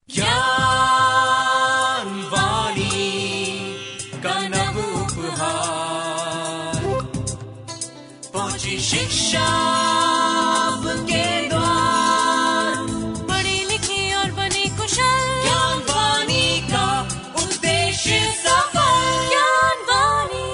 ज्ञानवाणी का नव उपहार, पहुंची शिक्षा के द्वार, पढ़ी लिखी और बनी कुशल, ज्ञानवाणी का उद्देश्य सफल। ज्ञानवाणी।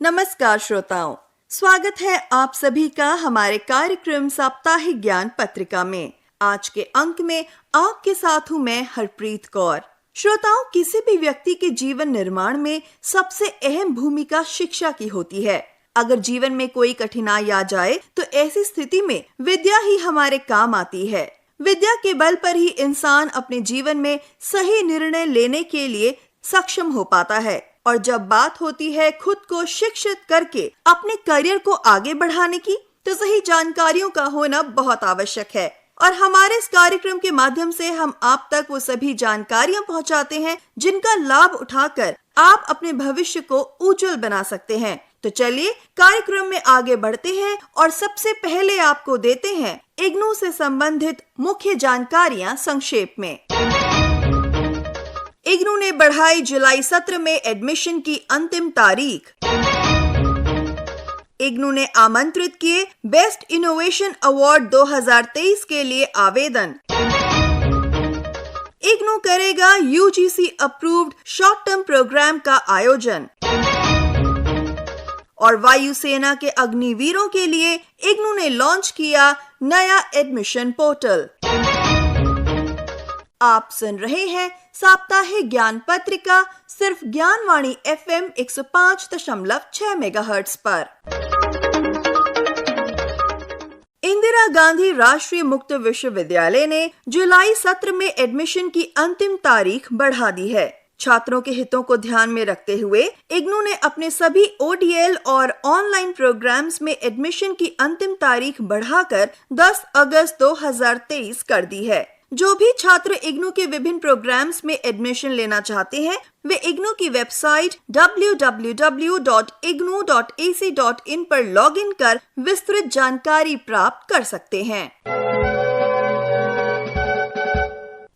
नमस्कार श्रोताओं, स्वागत है आप सभी का हमारे कार्यक्रम साप्ताहिक ज्ञान पत्रिका में। आज के अंक में आपके साथ हूँ मैं हरप्रीत कौर। श्रोताओं, किसी भी व्यक्ति के जीवन निर्माण में सबसे अहम भूमिका शिक्षा की होती है। अगर जीवन में कोई कठिनाई आ जाए तो ऐसी स्थिति में विद्या ही हमारे काम आती है। विद्या के बल पर ही इंसान अपने जीवन में सही निर्णय लेने के लिए सक्षम हो पाता है। और जब बात होती है खुद को शिक्षित करके अपने करियर को आगे बढ़ाने की, तो सही जानकारियों का होना बहुत आवश्यक है। और हमारे इस कार्यक्रम के माध्यम से हम आप तक वो सभी जानकारियां पहुंचाते हैं जिनका लाभ उठाकर आप अपने भविष्य को उज्जवल बना सकते हैं। तो चलिए कार्यक्रम में आगे बढ़ते हैं और सबसे पहले आपको देते हैं इग्नू से संबंधित मुख्य जानकारियां संक्षेप में। इग्नू ने बढ़ाई जुलाई सत्र में एडमिशन की अंतिम तारीख। इग्नू ने आमंत्रित किए बेस्ट इनोवेशन अवार्ड 2023 के लिए आवेदन। इग्नू करेगा UGC approved short term programme का आयोजन। और वायुसेना के अग्निवीरों के लिए इग्नू ने लॉन्च किया नया एडमिशन पोर्टल। आप सुन रहे हैं साप्ताहिक ज्ञान पत्रिका सिर्फ ज्ञानवाणी FM 105.6 मेगाहर्ट्ज पर। इंदिरा गांधी राष्ट्रीय मुक्त विश्वविद्यालय ने जुलाई सत्र में एडमिशन की अंतिम तारीख बढ़ा दी है। छात्रों के हितों को ध्यान में रखते हुए इग्नू ने अपने सभी ODL और ऑनलाइन प्रोग्राम्स में एडमिशन की अंतिम तारीख बढ़ाकर 10 अगस्त 2023 कर दी है। जो भी छात्र इग्नू के विभिन्न प्रोग्राम्स में एडमिशन लेना चाहते हैं, वे इग्नू की वेबसाइट www.ignu.ac.in पर लॉगिन कर विस्तृत जानकारी प्राप्त कर सकते हैं।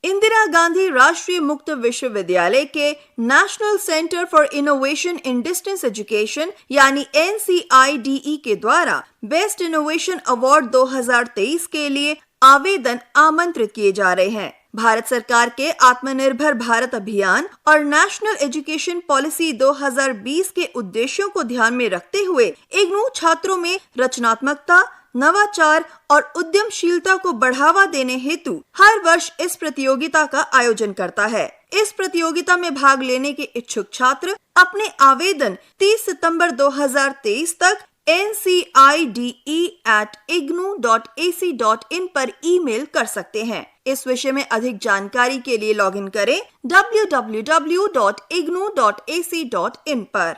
इंदिरा गांधी राष्ट्रीय मुक्त विश्वविद्यालय के national centre for innovation in distance education यानी NCIDE के द्वारा बेस्ट इनोवेशन अवार्ड 2023 के लिए आवेदन आमंत्रित किए जा रहे हैं। भारत सरकार के आत्मनिर्भर भारत अभियान और नेशनल एजुकेशन पॉलिसी 2020 के उद्देश्यों को ध्यान में रखते हुए इग्नू छात्रों में रचनात्मकता, नवाचार और उद्यमशीलता को बढ़ावा देने हेतु हर वर्ष इस प्रतियोगिता का आयोजन करता है। इस प्रतियोगिता में भाग लेने के इच्छुक छात्र अपने आवेदन 30 सितंबर 2023 तक ncide@ignu.ac.in पर ईमेल कर सकते हैं। इस विषय में अधिक जानकारी के लिए लॉगिन करें www.ignu.ac.in पर।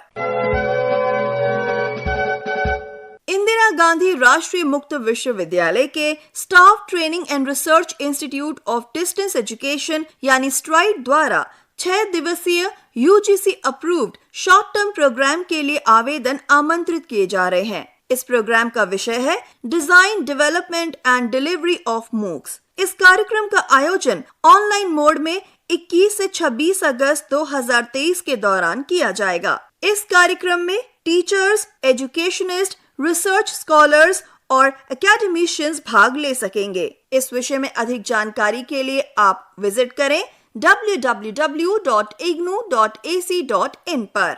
इंदिरा गांधी राष्ट्रीय मुक्त विश्वविद्यालय के staff training and research institute of distance education यानी स्ट्राइड द्वारा 6 दिवसीय UGC approved short term programme के लिए आवेदन आमंत्रित किए जा रहे हैं। इस प्रोग्राम का विषय है design, development and delivery of MOOCs. इस कार्यक्रम का आयोजन ऑनलाइन मोड में 21 से 26 अगस्त 2023 के दौरान किया जाएगा। इस कार्यक्रम में टीचर्स, एजुकेशनिस्ट, रिसर्च स्कॉलर्स और एकेडमिशियंस भाग ले सकेंगे। इस विषय में अधिक जानकारी के लिए आप विजिट करें www.ignu.ac.in पर।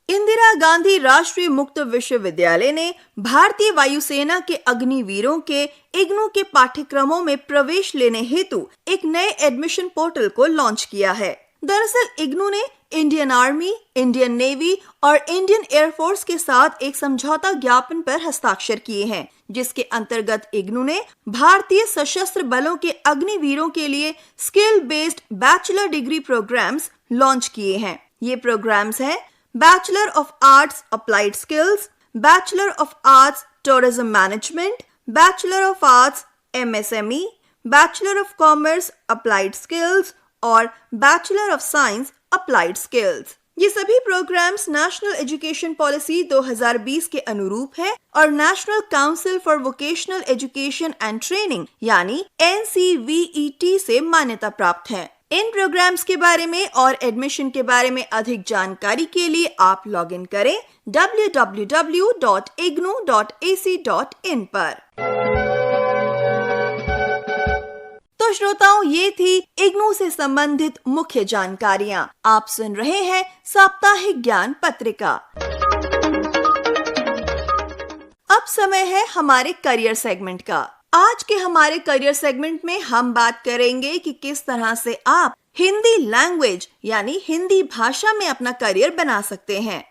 इंदिरा गांधी राष्ट्रीय मुक्त विश्वविद्यालय ने भारतीय वायुसेना के अग्निवीरों के इग्नू के पाठ्यक्रमों में प्रवेश लेने हेतु एक नए एडमिशन पोर्टल को लॉन्च किया है। दरअसल इग्नू ने इंडियन आर्मी, इंडियन नेवी और इंडियन एयरफोर्स के साथ एक समझौता ज्ञापन पर हस्ताक्षर किए हैं, जिसके अंतर्गत इग्नू ने भारतीय सशस्त्र बलों के अग्निवीरों के लिए skill based bachelor degree programmes launch किए हैं। ये प्रोग्राम्स हैं bachelor of arts applied skills, bachelor of arts tourism management, bachelor of arts MSME, bachelor of commerce applied skills और bachelor of science applied skills. ये सभी programmes national education policy 2020 के अनुरूप है और national council for vocational education and training यानी NCVET से मान्यता प्राप्त है। इन प्रोग्राम्स के बारे में और एडमिशन के बारे में अधिक जानकारी के लिए आप लॉग इन करें www.ignu.ac.in पर। तो श्रोताओं, ये थी इग्नू से संबंधित मुख्य जानकारियां। आप सुन रहे हैं साप्ताहिक ज्ञान पत्रिका। अब समय है हमारे करियर सेगमेंट का। आज के हमारे करियर सेगमेंट में हम बात करेंगे कि किस तरह से आप हिंदी लैंग्वेज यानी हिंदी भाषा में अपना करियर बना सकते हैं।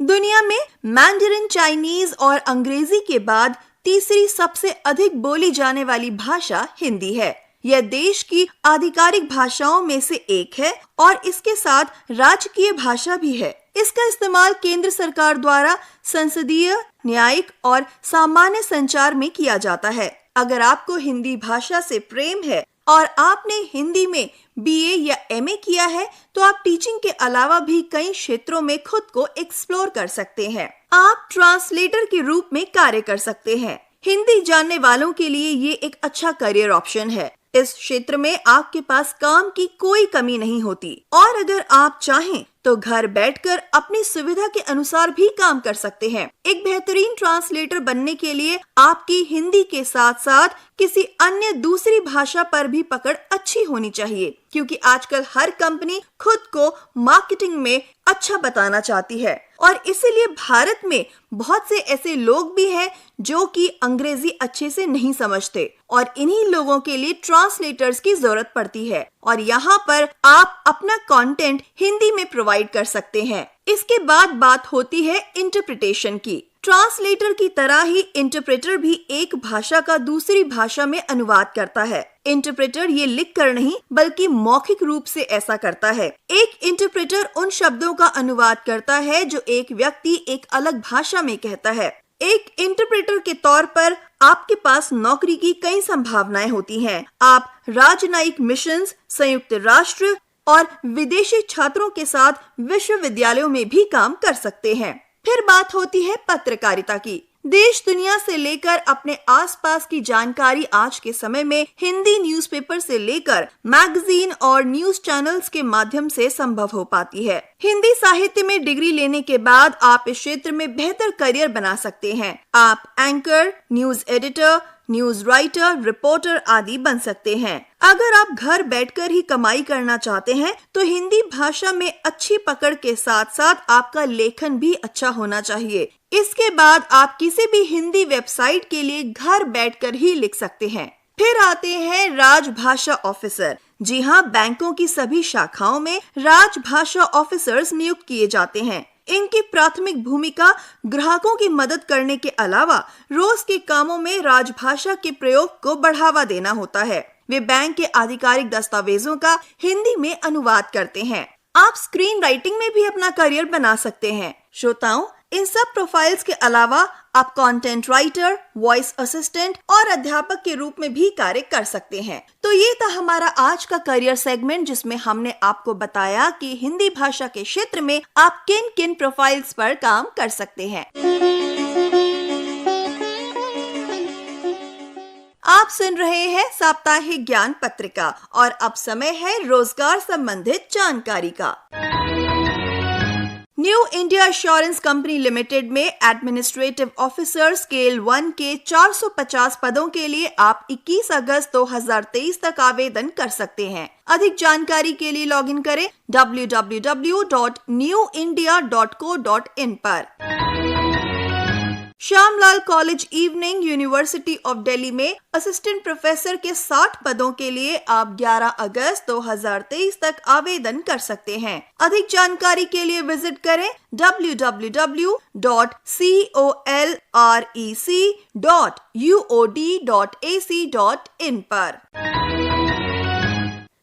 दुनिया में मैंडरिन, चाइनीज और अंग्रेजी के बाद तीसरी सबसे अधिक बोली जाने वाली भाषा हिंदी है। यह देश की आधिकारिक भाषाओं में से एक है और इसके साथ राजकीय भाषा भी है। इसका इस्तेमाल केंद्र सरकार द्वारा संसदीय, न्यायिक और सामान्य संचार में किया जाता है। अगर आपको हिंदी भाषा से प्रेम है और आपने हिंदी में BA या MA किया है तो आप टीचिंग के अलावा भी कई क्षेत्रों में खुद को एक्सप्लोर कर सकते हैं। आप ट्रांसलेटर के रूप में कार्य कर सकते हैं। हिंदी जानने वालों के लिए ये एक अच्छा करियर ऑप्शन है। इस क्षेत्र में आपके पास काम की कोई कमी नहीं होती और अगर आप चाहें तो घर बैठकर अपनी सुविधा के अनुसार भी काम कर सकते हैं। एक बेहतरीन ट्रांसलेटर बनने के लिए आपकी हिंदी के साथ साथ किसी अन्य दूसरी भाषा पर भी पकड़ अच्छी होनी चाहिए, क्योंकि आजकल हर कंपनी खुद को मार्केटिंग में अच्छा बताना चाहती है और इसीलिए भारत में बहुत से ऐसे लोग भी हैं जो कि अंग्रेजी अच्छे से नहीं समझते और इन्हीं लोगों के लिए ट्रांसलेटर्स की जरूरत पड़ती है और यहाँ पर आप अपना कंटेंट हिंदी में प्रोवाइड कर सकते हैं। इसके बाद बात होती है इंटरप्रिटेशन की। ट्रांसलेटर की तरह ही इंटरप्रेटर भी एक भाषा का दूसरी भाषा में अनुवाद करता है। इंटरप्रेटर ये लिख कर नहीं बल्कि मौखिक रूप से ऐसा करता है। एक इंटरप्रेटर उन शब्दों का अनुवाद करता है जो एक व्यक्ति एक अलग भाषा में कहता है। एक इंटरप्रेटर के तौर पर आपके पास नौकरी की कई संभावनाएं होती हैं। आप राजनयिक मिशंस, संयुक्त राष्ट्र और विदेशी छात्रों के साथ विश्वविद्यालयों में भी काम कर सकते हैं। फिर बात होती है पत्रकारिता की। देश दुनिया से लेकर अपने आसपास की जानकारी आज के समय में हिंदी न्यूज़पेपर से लेकर मैगजीन और न्यूज चैनल्स के माध्यम से संभव हो पाती है। हिंदी साहित्य में डिग्री लेने के बाद आप इस क्षेत्र में बेहतर करियर बना सकते हैं। आप anchor, news editor, news writer, reporter आदि बन सकते हैं। अगर आप घर बैठकर ही कमाई करना चाहते हैं तो हिंदी भाषा में अच्छी पकड़ के साथ साथ आपका लेखन भी अच्छा होना चाहिए। इसके बाद आप किसी भी हिंदी वेबसाइट के लिए घर बैठकर ही लिख सकते हैं। फिर आते हैं राजभाषा ऑफिसर। जी हाँ, बैंकों की सभी शाखाओं में राजभाषा ऑफिसर्स नियुक्त किए जाते हैं। इनकी प्राथमिक भूमिका ग्राहकों की मदद करने के अलावा रोज के कामों में राजभाषा के प्रयोग को बढ़ावा देना होता है। वे बैंक के आधिकारिक दस्तावेजों का हिंदी में अनुवाद करते हैं। आप स्क्रीन राइटिंग में भी अपना करियर बना सकते हैं। श्रोताओं, इन सब प्रोफाइल्स के अलावा आप कंटेंट राइटर, वॉइस असिस्टेंट और अध्यापक के रूप में भी कार्य कर सकते हैं। तो ये था हमारा आज का करियर सेगमेंट, जिसमें हमने आपको बताया कि हिंदी भाषा के क्षेत्र में आप किन किन प्रोफाइल्स पर काम कर सकते हैं। आप सुन रहे हैं साप्ताहिक ज्ञान पत्रिका और अब समय है रोजगार संबंधित जानकारी का। New India assurance company limited में एडमिनिस्ट्रेटिव ऑफिसर स्केल 1 के 450 पदों के लिए आप 21 अगस्त 2023 तक आवेदन कर सकते हैं। अधिक जानकारी के लिए लॉगिन करें www.newindia.co.in पर। Shyamlal college evening university of Delhi में असिस्टेंट प्रोफेसर के 60 पदों के लिए आप 11 अगस्त 2023 तक आवेदन कर सकते हैं। अधिक जानकारी के लिए विजिट करें www.colrec.uod.ac.in पर।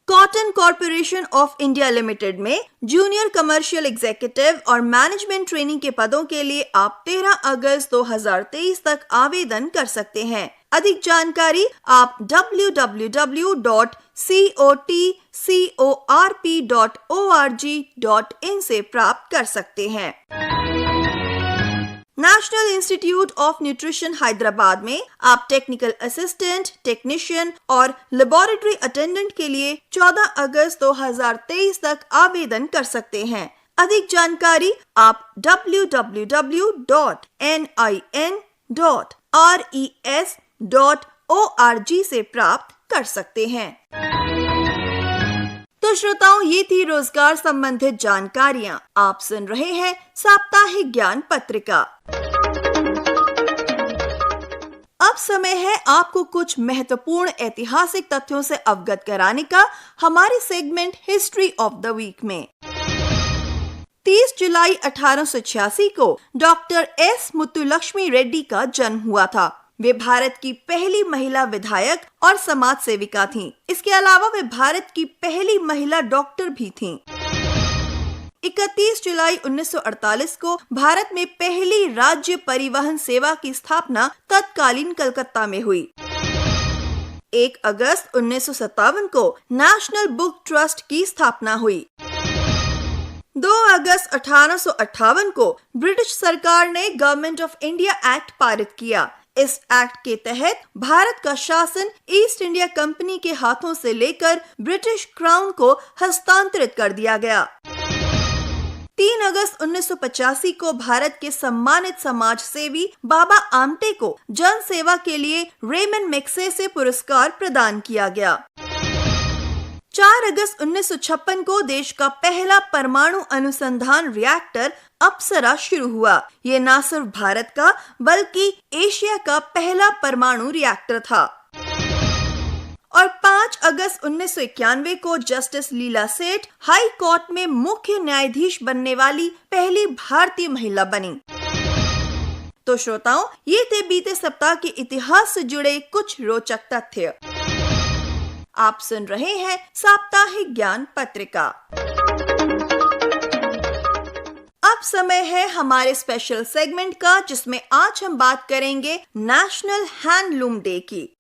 Cotton corporation of India limited में जूनियर कमर्शियल एग्जीक्यूटिव और मैनेजमेंट ट्रेनिंग के पदों के लिए आप 13 अगस्त 2023 तक आवेदन कर सकते हैं। अधिक जानकारी आप www.cotcorp.org.in से प्राप्त कर सकते हैं। National institute of nutrition Hyderabad में आप टेक्निकल असिस्टेंट, टेक्नीशियन और लेबोरेटरी अटेंडेंट के लिए 14 अगस्त 2023 तक आवेदन कर सकते हैं। अधिक जानकारी आप www.nin.res.org से प्राप्त कर सकते हैं। तो श्रोताओ, ये थी रोजगार संबंधित जानकारियां। आप सुन रहे हैं साप्ताहिक ज्ञान पत्रिका। अब समय है आपको कुछ महत्वपूर्ण ऐतिहासिक तथ्यों से अवगत कराने का हमारे segment history of the week में। 30 जुलाई 1886 को डॉक्टर एस मुत्तुलक्ष्मी रेड्डी का जन्म हुआ था। वे भारत की पहली महिला विधायक और समाज सेविका थीं। इसके अलावा वे भारत की पहली महिला डॉक्टर भी थीं। 31 जुलाई 1948 को भारत में पहली राज्य परिवहन सेवा की स्थापना तत्कालीन कलकत्ता में हुई। 1 अगस्त 1957 को नेशनल बुक ट्रस्ट की स्थापना हुई। 2 अगस्त 1858 को ब्रिटिश सरकार ने गवर्नमेंट ऑफ इंडिया एक्ट पारित किया। इस एक्ट के तहत भारत का शासन ईस्ट इंडिया कंपनी के हाथों से लेकर ब्रिटिश क्राउन को हस्तांतरित कर दिया गया। 3 अगस्त 1985 को भारत के सम्मानित समाज सेवी बाबा आमटे को जन सेवा के लिए रेमन मैग्सेसे पुरस्कार प्रदान किया गया। 4 अगस्त 1956 को देश का पहला परमाणु अनुसंधान रिएक्टर अप्सरा शुरू हुआ। ये न सिर्फ भारत का बल्कि एशिया का पहला परमाणु रिएक्टर था। और 5 अगस्त 1991 को जस्टिस लीला सेठ हाई कोर्ट में मुख्य न्यायाधीश बनने वाली पहली भारतीय महिला बनी। तो श्रोताओं, ये थे बीते सप्ताह के इतिहास से जुड़े कुछ रोचक तथ्य। आप सुन रहे हैं साप्ताहिक ज्ञान पत्रिका। अब समय है हमारे स्पेशल सेगमेंट का, जिसमें आज हम बात करेंगे नेशनल हैंडलूम डे की।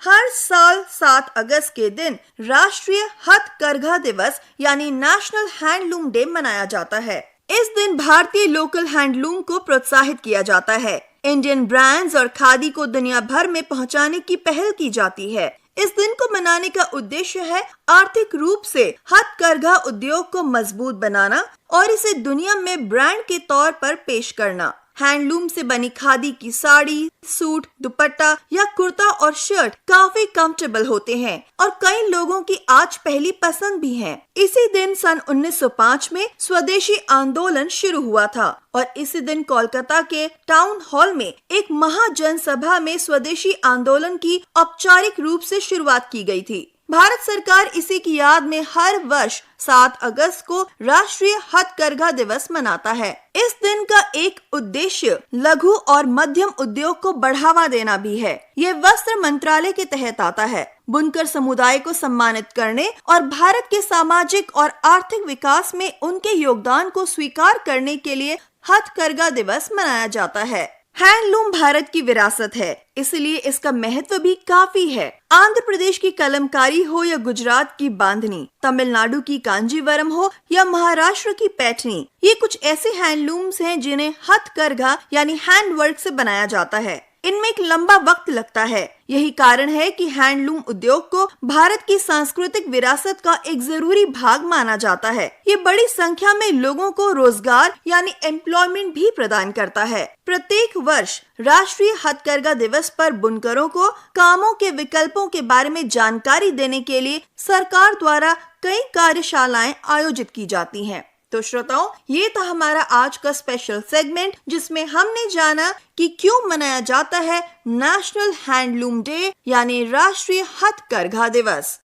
हर साल 7 अगस्त के दिन राष्ट्रीय हथकरघा दिवस यानी नेशनल हैंडलूम डे मनाया जाता है। इस दिन भारतीय लोकल हैंडलूम को प्रोत्साहित किया जाता है। इंडियन ब्रांड्स और खादी को दुनिया भर में पहुंचाने की पहल की जाती है। इस दिन को मनाने का उद्देश्य है आर्थिक रूप से हथकरघा उद्योग को मजबूत बनाना और इसे दुनिया में ब्रांड के तौर पर पेश करना। हैंडलूम से बनी खादी की साड़ी, सूट, दुपट्टा या कुर्ता और शर्ट काफी कंफर्टेबल होते हैं और कई लोगों की आज पहली पसंद भी है। इसी दिन सन 1905 में स्वदेशी आंदोलन शुरू हुआ था और इसी दिन कोलकाता के टाउन हॉल में एक महाजनसभा में स्वदेशी आंदोलन की औपचारिक रूप से शुरुआत की गई थी। भारत सरकार इसी की याद में हर वर्ष 7 अगस्त को राष्ट्रीय हथकरघा दिवस मनाता है। इस दिन का एक उद्देश्य लघु और मध्यम उद्योग को बढ़ावा देना भी है। ये वस्त्र मंत्रालय के तहत आता है। बुनकर समुदाय को सम्मानित करने और भारत के सामाजिक और आर्थिक विकास में उनके योगदान को स्वीकार करने के लिए हथकरघा दिवस मनाया जाता है। हैंडलूम भारत की विरासत है, इसलिए इसका महत्व भी काफी है। आंध्र प्रदेश की कलमकारी हो या गुजरात की बांधनी, तमिलनाडु की कांजीवरम हो या महाराष्ट्र की पैठनी, ये कुछ ऐसे हैंडलूम्स हैं जिन्हें हथकरघा यानी हैंडवर्क से बनाया जाता है। इनमें एक लंबा वक्त लगता है। यही कारण है कि हैंडलूम उद्योग को भारत की सांस्कृतिक विरासत का एक जरूरी भाग माना जाता है। ये बड़ी संख्या में लोगों को रोजगार यानी एम्प्लॉयमेंट भी प्रदान करता है। प्रत्येक वर्ष राष्ट्रीय हथकरघा दिवस पर बुनकरों को कामों के विकल्पों के बारे में जानकारी देने के लिए सरकार द्वारा कई कार्यशालाएं आयोजित की जाती हैं। तो श्रोताओं, ये था हमारा आज का स्पेशल सेगमेंट, जिसमें हमने जाना कि क्यों मनाया जाता है नेशनल हैंडलूम डे यानी राष्ट्रीय हथकरघा दिवस।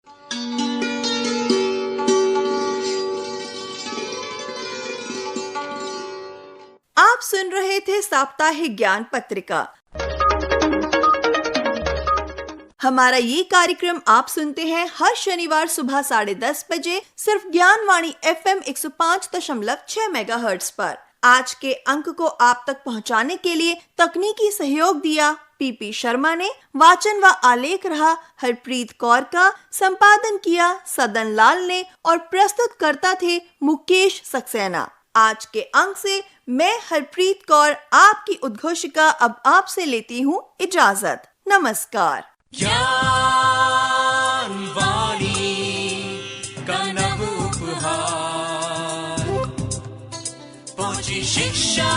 आप सुन रहे थे साप्ताहिक ज्ञान पत्रिका। हमारा ये कार्यक्रम आप सुनते हैं हर शनिवार सुबह 10:30 बजे सिर्फ ज्ञानवाणी FM 105.6 मेगाहर्ट्ज पर। आज के अंक को आप तक पहुंचाने के लिए तकनीकी सहयोग दिया पीपी शर्मा ने, वाचन व आलेख रहा हरप्रीत कौर का, संपादन किया सदन लाल ने और प्रस्तुत करता थे मुकेश सक्सेना। आज के अंक से मैं हरप्रीत कौर आपकी उद्घोषिका अब आपसे लेती हूँ इजाजत। नमस्कार। ज्ञानवाणी का नव उपहार, पहुंची शिक्षा